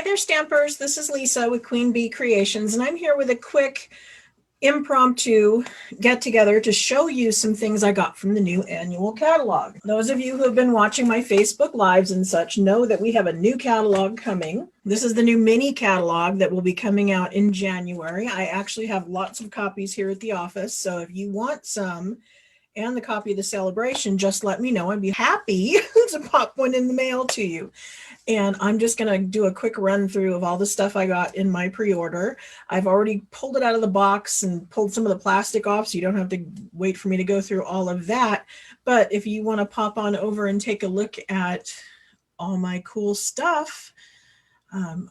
there, Stampers. This is Lisa with Queen Bee Creations, and I'm here with a quick impromptu get together to show you some things I got from the new annual catalog. Those of you who have been watching my Facebook Lives and such know that we have a new catalog coming. This is the new mini catalog that will be coming out in January. I actually have lots of copies here at the office, so if you want some and the copy of the Sale-A-Bration, just let me know. I'd be happy to pop one in the mail to you. And I'm just going to do a quick run through of all the stuff I got in my pre-order. I've already pulled it out of the box and pulled some of the plastic off, so you don't have to wait for me to go through all of that. But if you want to pop on over and take a look at all my cool stuff,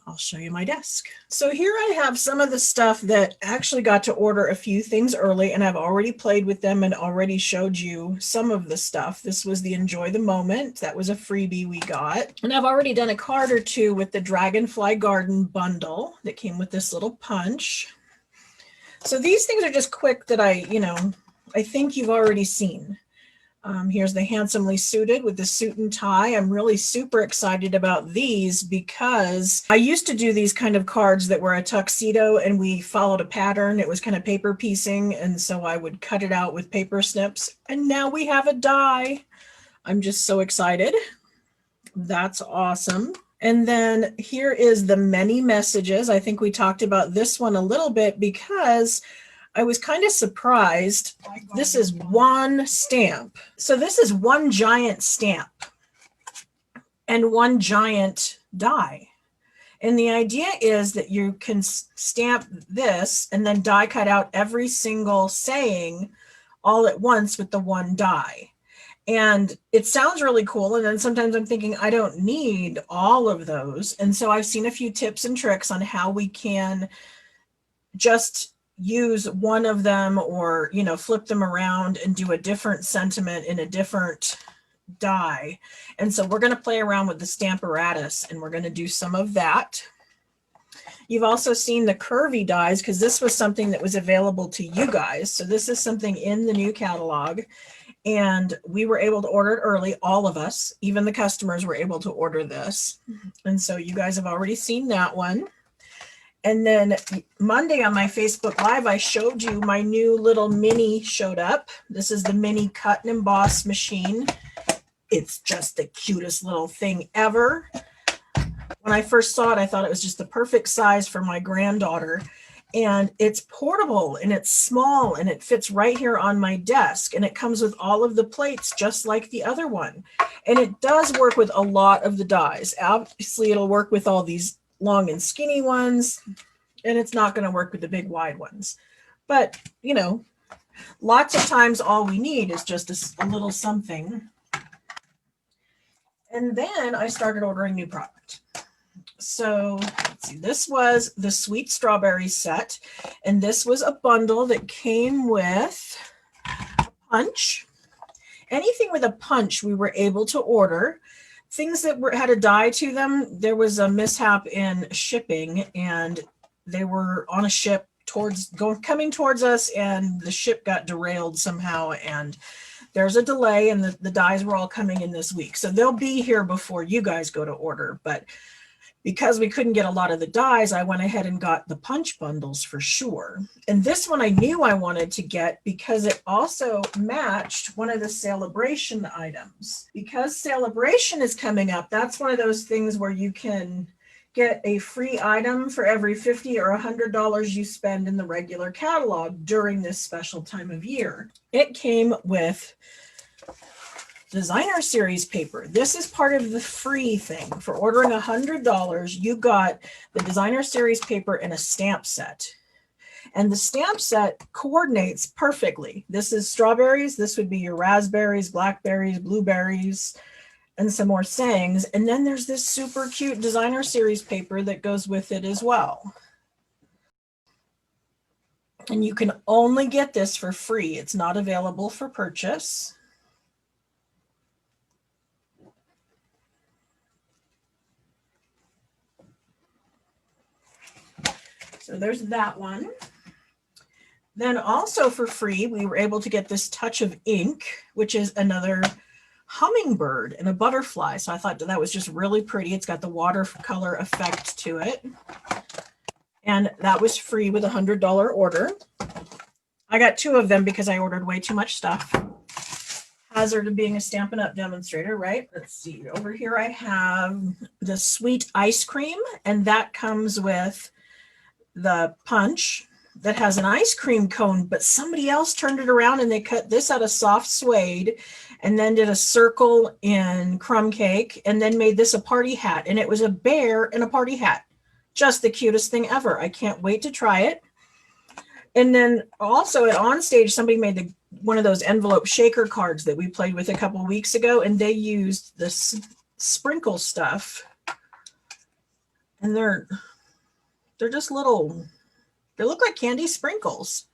I'll show you my desk. So here I have some of the stuff that actually got to order a few things early, and I've already played with them and already showed you some of the stuff. This was the Enjoy the Moment. That was a freebie we got. And I've already done a card or two with the Dragonfly Garden bundle that came with this little punch. So these things are just quick that I think you've already seen. Here's the Handsomely Suited with the suit and tie. I'm really super excited about these because I used to do these kind of cards that were a tuxedo and we followed a pattern. It was kind of paper piecing, and so I would cut it out with paper snips, and now we have a die. I'm just so excited. That's awesome. And then here is the Many Messages. I think we talked about this one a little bit because I was kind of surprised. This is one stamp. So this is one giant stamp and one giant die. And the idea is that you can stamp this and then die cut out every single saying all at once with the one die. And it sounds really cool. And then sometimes I'm thinking, I don't need all of those. And so I've seen a few tips and tricks on how we can just use one of them, or flip them around and do a different sentiment in a different die. And so we're going to play around with the Stamparatus, and we're going to do some of that. You've also seen the curvy dies because this was something that was available to you guys. So this is something in the new catalog, and we were able to order it early. All of us, even the customers, were able to order this. And so you guys have already seen that one. And then Monday on my Facebook Live, I showed you my new little mini showed up. This is the mini cut and emboss machine. It's just the cutest little thing ever. When I first saw it, I thought it was just the perfect size for my granddaughter. And it's portable and it's small and it fits right here on my desk. And it comes with all of the plates just like the other one. And it does work with a lot of the dies. Obviously, it'll work with all these long and skinny ones, and it's not going to work with the big wide ones. But lots of times all we need is just a little something. And then I started ordering new product. So let's see, this was the Sweet Strawberry set, and this was a bundle that came with a punch. Anything with a punch we were able to order. Things that had a die to them, there was a mishap in shipping, and they were on a ship coming towards us, and the ship got derailed somehow, and there's a delay, and the dies were all coming in this week. So they'll be here before you guys go to order. But because we couldn't get a lot of the dies, I went ahead and got the punch bundles for sure. And this one I knew I wanted to get because it also matched one of the Sale-A-Bration items. Because Sale-A-Bration is coming up, that's one of those things where you can get a free item for every $50 or $100 you spend in the regular catalog during this special time of year. It came with Designer Series paper. This is part of the free thing. For ordering $100, you got the Designer Series paper in a stamp set. And the stamp set coordinates perfectly. This is strawberries. This would be your raspberries, blackberries, blueberries, and some more sayings. And then there's this super cute Designer Series paper that goes with it as well. And you can only get this for free. It's not available for purchase. So there's that one. Then also for free, we were able to get this Touch of Ink, which is another hummingbird and a butterfly. So I thought that was just really pretty. It's got the watercolor effect to it. And that was free with a $100 order. I got 2 of them because I ordered way too much stuff. Hazard of being a Stampin' Up! Demonstrator, right? Let's see. Over here I have the sweet ice cream, and that comes with the punch that has an ice cream cone, but somebody else turned it around and they cut this out of soft suede and then did a circle in crumb cake and then made this a party hat. And it was a bear in a party hat. Just the cutest thing ever. I can't wait to try it. And then also at Onstage, somebody made one of those envelope shaker cards that we played with a couple of weeks ago, and they used this sprinkle stuff. And they're just little, they look like candy sprinkles.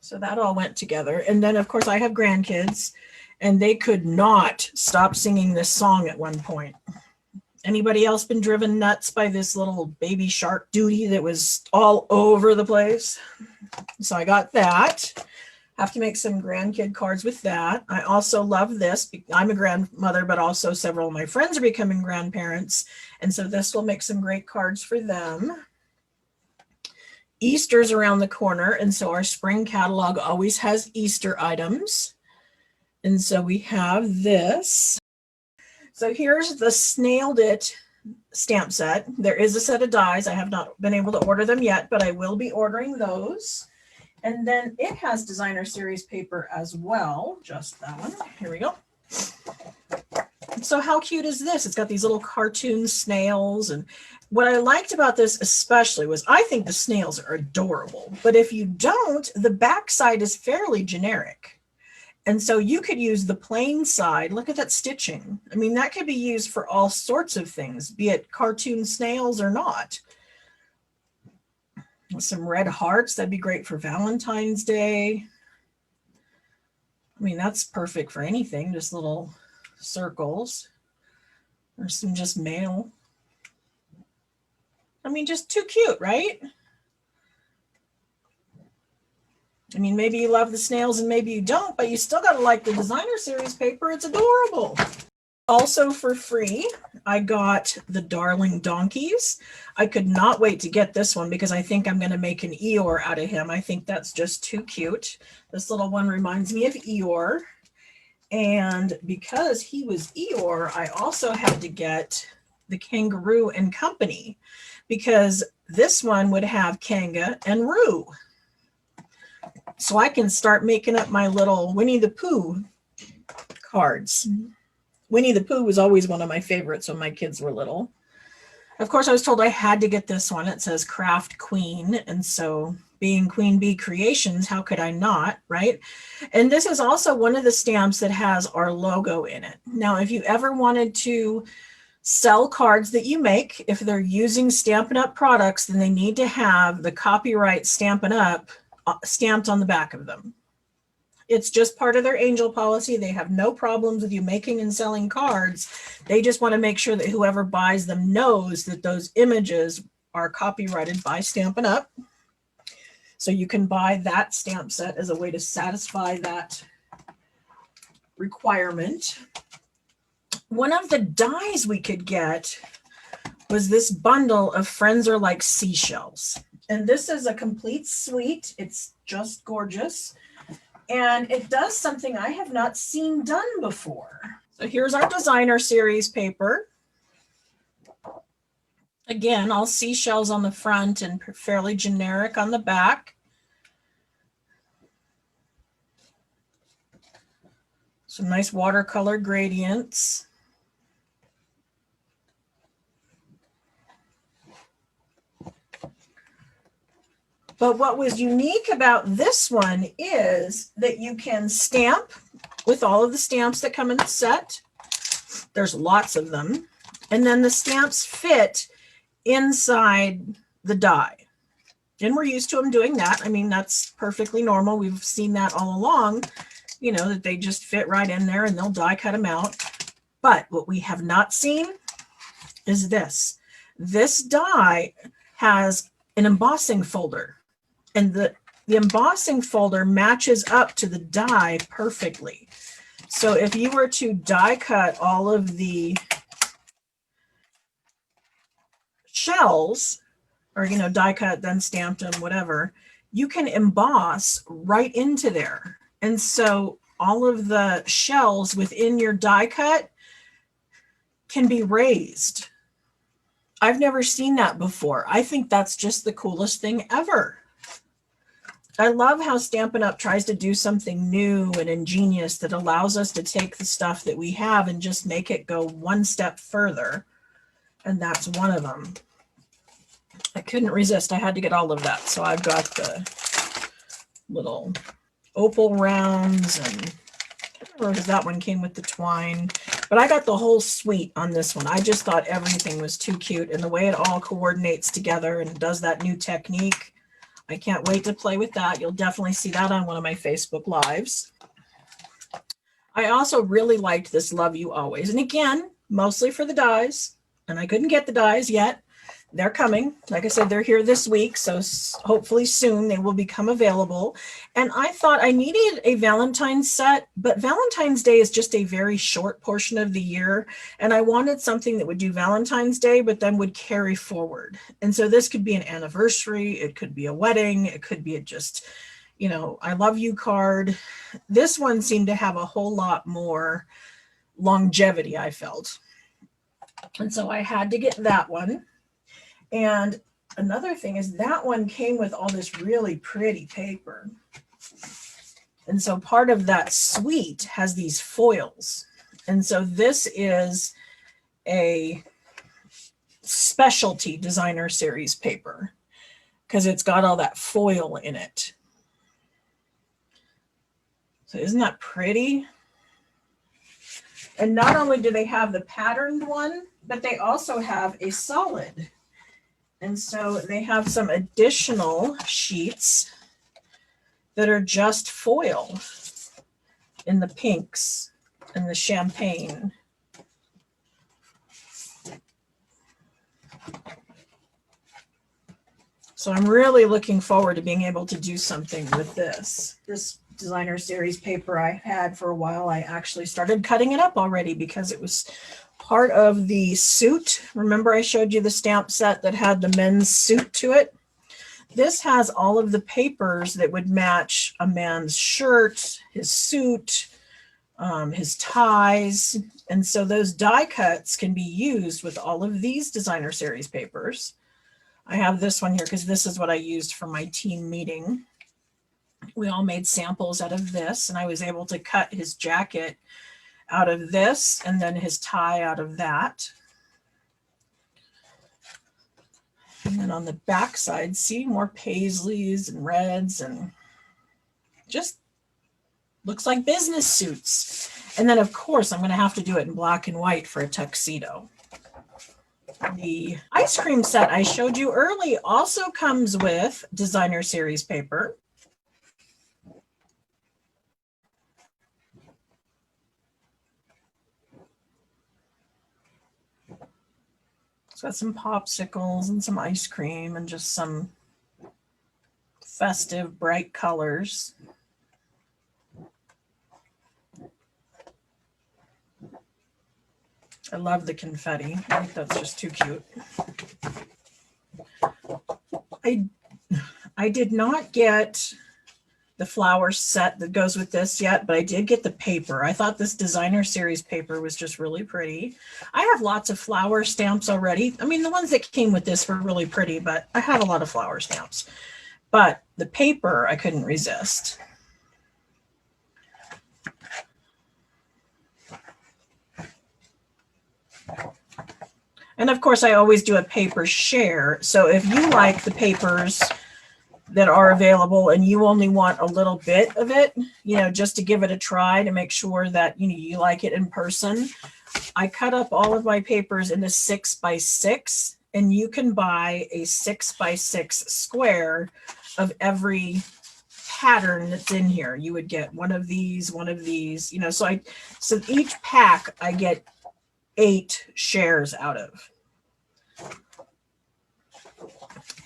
So that all went together. And then of course I have grandkids, and they could not stop singing this song at one point. Anybody else been driven nuts by this little baby shark duty that was all over the place? So I got that. Have to make some grandkid cards with that. I also love this. I'm a grandmother, but also several of my friends are becoming grandparents. And so this will make some great cards for them. Easter's around the corner, and so our spring catalog always has Easter items. And so we have this. So here's the Snailed It stamp set. There is a set of dies. I have not been able to order them yet, but I will be ordering those. And then it has designer series paper as well. Just that one. Here we go. So how cute is this? It's got these little cartoon snails. And what I liked about this especially was I think the snails are adorable. But if you don't, the back side is fairly generic. And so you could use the plain side. Look at that stitching. I mean, that could be used for all sorts of things, be it cartoon snails or not. Some red hearts, that'd be great for Valentine's Day. I mean, that's perfect for anything, just little circles. Or some just mail. I mean, just too cute, right? I mean, maybe you love the snails and maybe you don't, but you still got to like the designer series paper. It's adorable. Also for free, I got the Darling Donkeys. I could not wait to get this one because I think I'm going to make an Eeyore out of him. I think that's just too cute. This little one reminds me of Eeyore. And because he was Eeyore, I also had to get the Kangaroo and Company because this one would have Kanga and Roo. So I can start making up my little Winnie the Pooh cards. Winnie the Pooh was always one of my favorites when my kids were little. Of course, I was told I had to get this one. It says Craft Queen. And so being Queen Bee Creations, how could I not, right? And this is also one of the stamps that has our logo in it. Now, if you ever wanted to sell cards that you make, if they're using Stampin' Up! Products, then they need to have the copyright Stampin' Up! Stamped on the back of them. It's just part of their angel policy. They have no problems with you making and selling cards. They just want to make sure that whoever buys them knows that those images are copyrighted by Stampin' Up! So you can buy that stamp set as a way to satisfy that requirement. One of the dies we could get was this bundle of Friends Are Like Seashells. And this is a complete suite. It's just gorgeous. And it does something I have not seen done before. So here's our designer series paper. Again, all seashells on the front and fairly generic on the back. Some nice watercolor gradients. But what was unique about this one is that you can stamp with all of the stamps that come in the set. There's lots of them. And then the stamps fit inside the die. And we're used to them doing that. I mean, that's perfectly normal. We've seen that all along, you know, that they just fit right in there and they'll die cut them out. But what we have not seen is this. This die has an embossing folder. And the embossing folder matches up to the die perfectly. So if you were to die cut all of the shells, or, you know, die cut, then stamped them, whatever, you can emboss right into there. And so all of the shells within your die cut can be raised. I've never seen that before. I think that's just the coolest thing ever. I love how Stampin' Up! Tries to do something new and ingenious that allows us to take the stuff that we have and just make it go one step further. And that's one of them. I couldn't resist. I had to get all of that. So I've got the little opal rounds, and I don't know if that one came with the twine, but I got the whole suite on this one. I just thought everything was too cute, and the way it all coordinates together and does that new technique. I can't wait to play with that. You'll definitely see that on one of my Facebook Lives. I also really liked this Love You Always. And again, mostly for the dies. And I couldn't get the dies yet. They're coming. Like I said, they're here this week. So hopefully soon they will become available. And I thought I needed a Valentine's set, but Valentine's Day is just a very short portion of the year. And I wanted something that would do Valentine's Day, but then would carry forward. And so this could be an anniversary. It could be a wedding. It could be just, you know, I love you card. This one seemed to have a whole lot more longevity, I felt. And so I had to get that one. And another thing is that one came with all this really pretty paper. And so part of that suite has these foils. And so this is a specialty designer series paper because it's got all that foil in it. So isn't that pretty? And not only do they have the patterned one, but they also have a solid. And so they have some additional sheets that are just foil in the pinks and the champagne. So I'm really looking forward to being able to do something with this. This designer series paper I had for a while, I actually started cutting it up already because it was part of the suit. Remember I showed you the stamp set that had the men's suit to it? This has all of the papers that would match a man's shirt, his suit, his ties. And so those die cuts can be used with all of these designer series papers. I have this one here because this is what I used for my team meeting. We all made samples out of this, and I was able to cut his jacket out of this and then his tie out of that. And then on the back side, see more paisleys and reds, and just looks like business suits. And then of course I'm going to have to do it in black and white for a tuxedo. The ice cream set I showed you early also comes with designer series paper. It's got some popsicles and some ice cream and just some festive, bright colors. I love the confetti. I think that's just too cute. I did not get the flower set that goes with this yet, but I did get the paper. I thought this designer series paper was just really pretty. I have lots of flower stamps already. I mean, the ones that came with this were really pretty, but I have a lot of flower stamps. But the paper, I couldn't resist. And of course, I always do a paper share. So if you like the papers that are available and you only want a little bit of it, you know, just to give it a try to make sure that, you know, you like it in person, I cut up all of my papers into 6x6, and you can buy a 6x6 square of every pattern that's in here. You would get one of these, you know, so each pack I get 8 shares out of.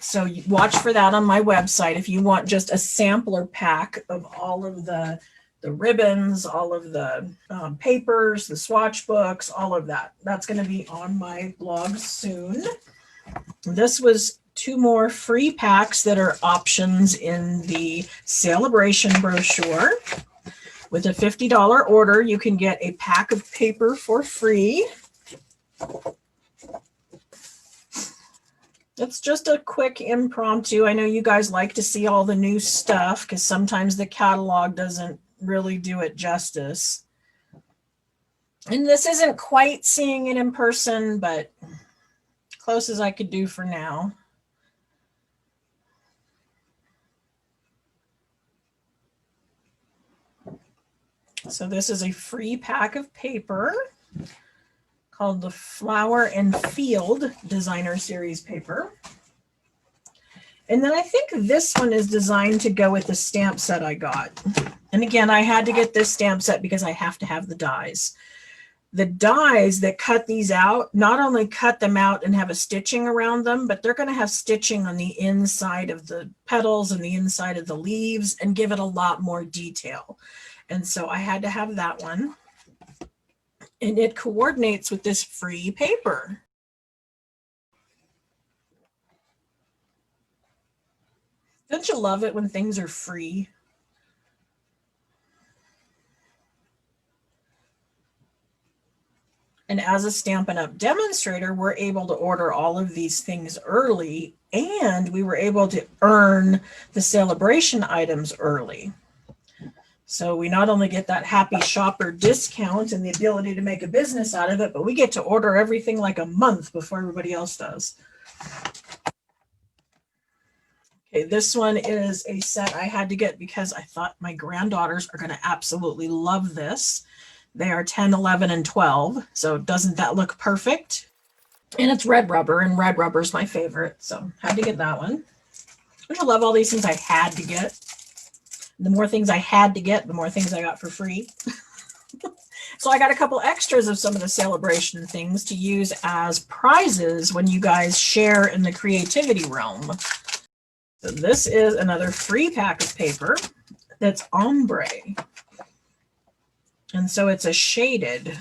So you watch for that on my website if you want just a sampler pack of all of the ribbons, all of the papers, the swatch books, all of that. That's going to be on my blog soon. This was 2 more free packs that are options in the Sale-A-Bration brochure. With a $50 order, you can get a pack of paper for free. It's just a quick impromptu. I know you guys like to see all the new stuff because sometimes the catalog doesn't really do it justice. And this isn't quite seeing it in person, but close as I could do for now. So this is a free pack of paper called the Flower and Field Designer Series paper. And then I think this one is designed to go with the stamp set I got. And again, I had to get this stamp set because I have to have the dies. The dies that cut these out, not only cut them out and have a stitching around them, but they're going to have stitching on the inside of the petals and the inside of the leaves and give it a lot more detail. And so I had to have that one. And it coordinates with this free paper. Don't you love it when things are free? And as a Stampin' Up! Demonstrator, we're able to order all of these things early, and we were able to earn the Sale-A-Bration items early. So we not only get that happy shopper discount and the ability to make a business out of it, but we get to order everything like a month before everybody else does. Okay, this one is a set I had to get because I thought my granddaughters are going to absolutely love this. They are 10, 11, and 12. So doesn't that look perfect? And it's red rubber, and red rubber is my favorite. So had to get that one. Don't you love all these things I had to get? The more things I had to get, the more things I got for free. So I got a couple extras of some of the Sale-A-Bration things to use as prizes when you guys share in the creativity realm. So this is another free pack of paper that's ombre. And so it's a shaded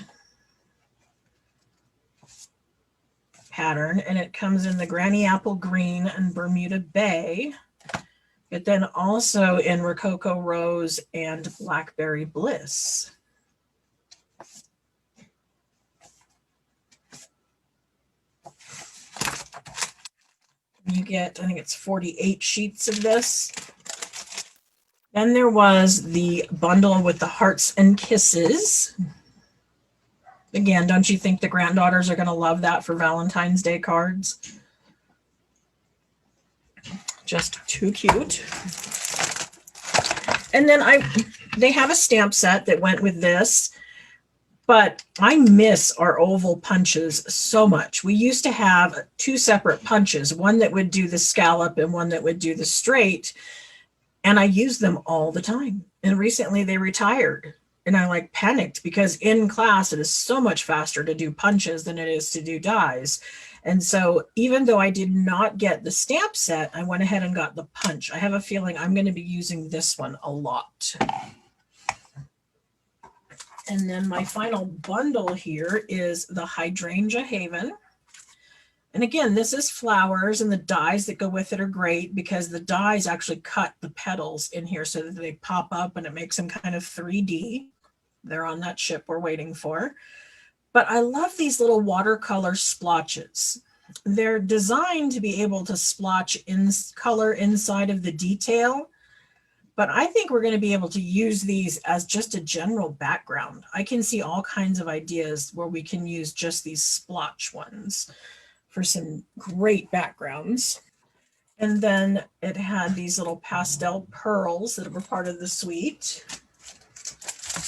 pattern, and it comes in the Granny Apple Green and Bermuda Bay. But then also in Rococo Rose and Blackberry Bliss. You get, I think it's 48 sheets of this. Then there was the bundle with the hearts and kisses. Again, don't you think the granddaughters are going to love that for Valentine's Day cards? Just too cute. And then they have a stamp set that went with this, but I miss our oval punches so much. We used to have 2 separate punches, one that would do the scallop and one that would do the straight, and I used them all the time. And recently they retired, and I like panicked because in class it is so much faster to do punches than it is to do dies. And so even though I did not get the stamp set, I went ahead and got the punch. I have a feeling I'm going to be using this one a lot. And then my final bundle here is the Hydrangea Haven. And again, this is flowers, and the dies that go with it are great because the dies actually cut the petals in here so that they pop up and it makes them kind of 3D. They're on that ship we're waiting for. But I love these little watercolor splotches. They're designed to be able to splotch in color inside of the detail, but I think we're going to be able to use these as just a general background. I can see all kinds of ideas where we can use just these splotch ones for some great backgrounds. And then it had these little pastel pearls that were part of the suite.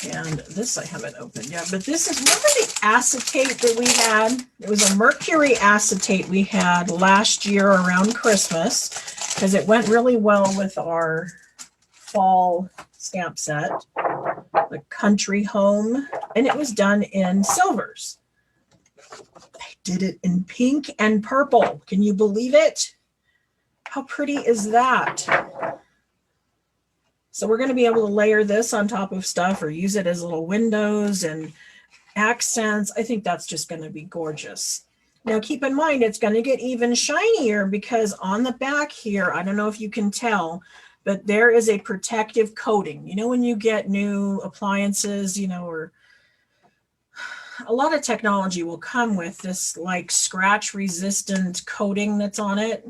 And this I haven't opened yet, but this is, remember the acetate that we had? It was a mercury acetate we had last year around Christmas because it went really well with our fall stamp set, the Country Home, and it was done in silvers. I did it in pink and purple. Can you believe it? How pretty is that? So we're going to be able to layer this on top of stuff or use it as little windows and accents. I think that's just going to be gorgeous. Now keep in mind, it's going to get even shinier because on the back here, I don't know if you can tell, but there is a protective coating. You know, when you get new appliances, you know, or a lot of technology will come with this like scratch resistant coating that's on it.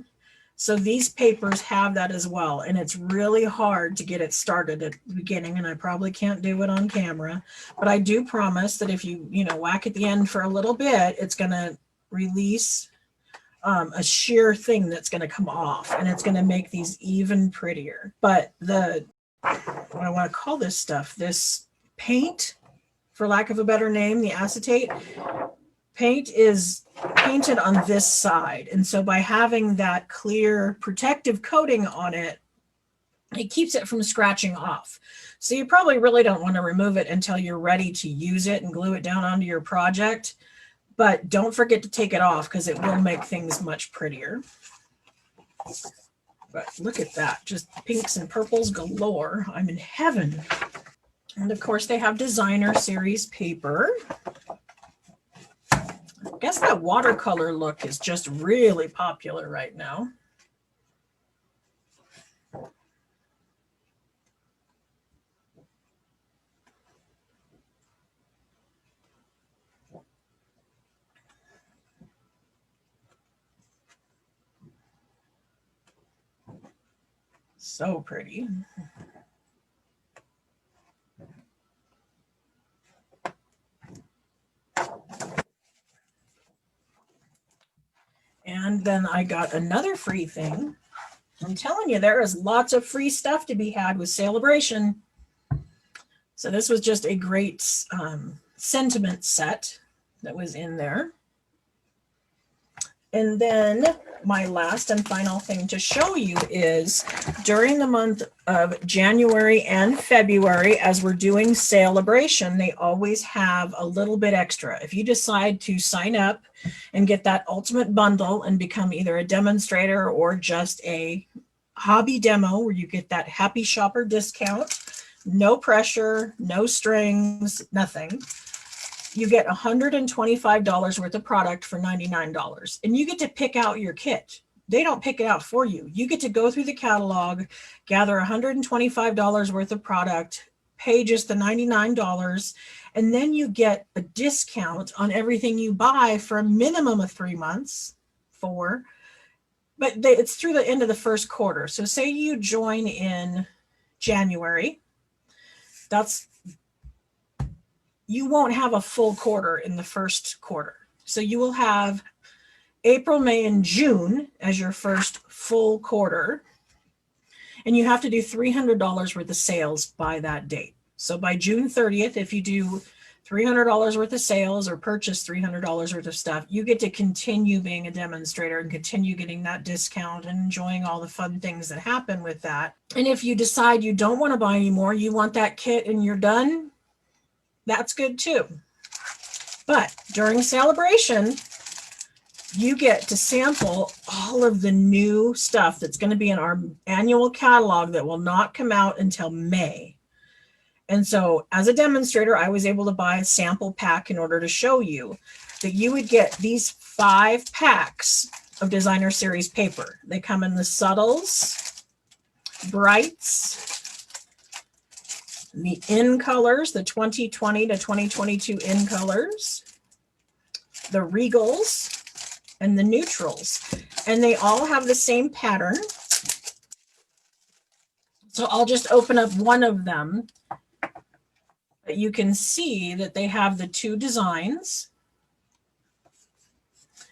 So these papers have that as well. And it's really hard to get it started at the beginning. And I probably can't do it on camera, but I do promise that if you whack at the end for a little bit, it's going to release a sheer thing that's going to come off, and it's going to make these even prettier. But what I want to call this stuff, this paint, for lack of a better name, the acetate paint is painted on this side. And so by having that clear protective coating on it, it keeps it from scratching off. So you probably really don't want to remove it until you're ready to use it and glue it down onto your project. But don't forget to take it off because it will make things much prettier. But look at that, just pinks and purples galore. I'm in heaven. And of course they have designer series paper. I guess that watercolor look is just really popular right now. So pretty. And then I got another free thing. I'm telling you, there is lots of free stuff to be had with Sale-A-Bration. So this was just a great sentiment set that was in there. And then my last and final thing to show you is during the month of January and February, as we're doing Sale-A-Bration, they always have a little bit extra. If you decide to sign up and get that ultimate bundle and become either a demonstrator or just a hobby demo where you get that happy shopper discount, no pressure, no strings, nothing. You get $125 worth of product for $99, and you get to pick out your kit. They don't pick it out for you. You get to go through the catalog, gather $125 worth of product, pay just the $99, and then you get a discount on everything you buy for a minimum of 3 months, 4. But it's through the end of the first quarter. So say you join in January, you won't have a full quarter in the first quarter. So you will have April, May, and June as your first full quarter. And you have to do $300 worth of sales by that date. So by June 30th, if you do $300 worth of sales or purchase $300 worth of stuff, you get to continue being a demonstrator and continue getting that discount and enjoying all the fun things that happen with that. And if you decide you don't want to buy anymore, you want that kit and you're done, that's good too. But during Sale-A-Bration, you get to sample all of the new stuff that's going to be in our annual catalog that will not come out until May. And so as a demonstrator, I was able to buy a sample pack in order to show you that you would get these 5 packs of designer series paper. They come in the subtles, brights, the in colors, the 2020 to 2022 in colors, the regals, and the neutrals. And they all have the same pattern. So I'll just open up one of them. But you can see that they have the 2 designs.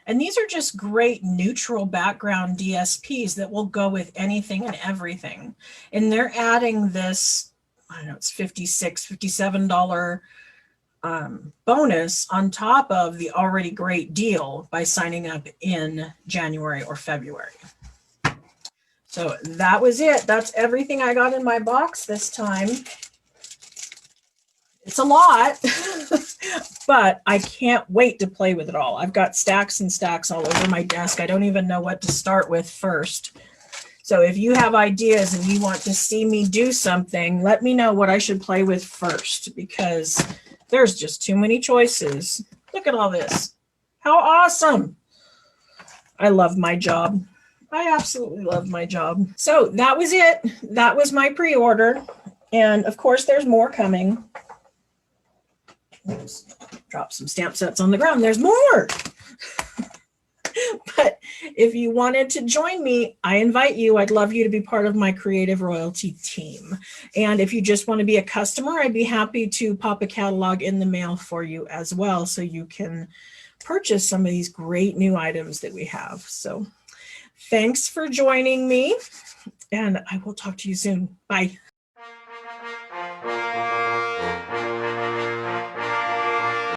And these are just great neutral background DSPs that will go with anything and everything. And they're adding this, I don't know, it's $56, $57 bonus on top of the already great deal by signing up in January or February. So that was it. That's everything I got in my box this time. It's a lot, but I can't wait to play with it all. I've got stacks and stacks all over my desk. I don't even know what to start with first. So if you have ideas and you want to see me do something, let me know what I should play with first, because there's just too many choices. Look at all this. How awesome. I love my job. I absolutely love my job. So that was it. That was my pre-order. And of course, there's more coming. Oops, drop some stamp sets on the ground. There's more. But if you wanted to join me, I invite you. I'd love you to be part of my creative royalty team. And if you just want to be a customer, I'd be happy to pop a catalog in the mail for you as well, so you can purchase some of these great new items that we have. So thanks for joining me, and I will talk to you soon. Bye.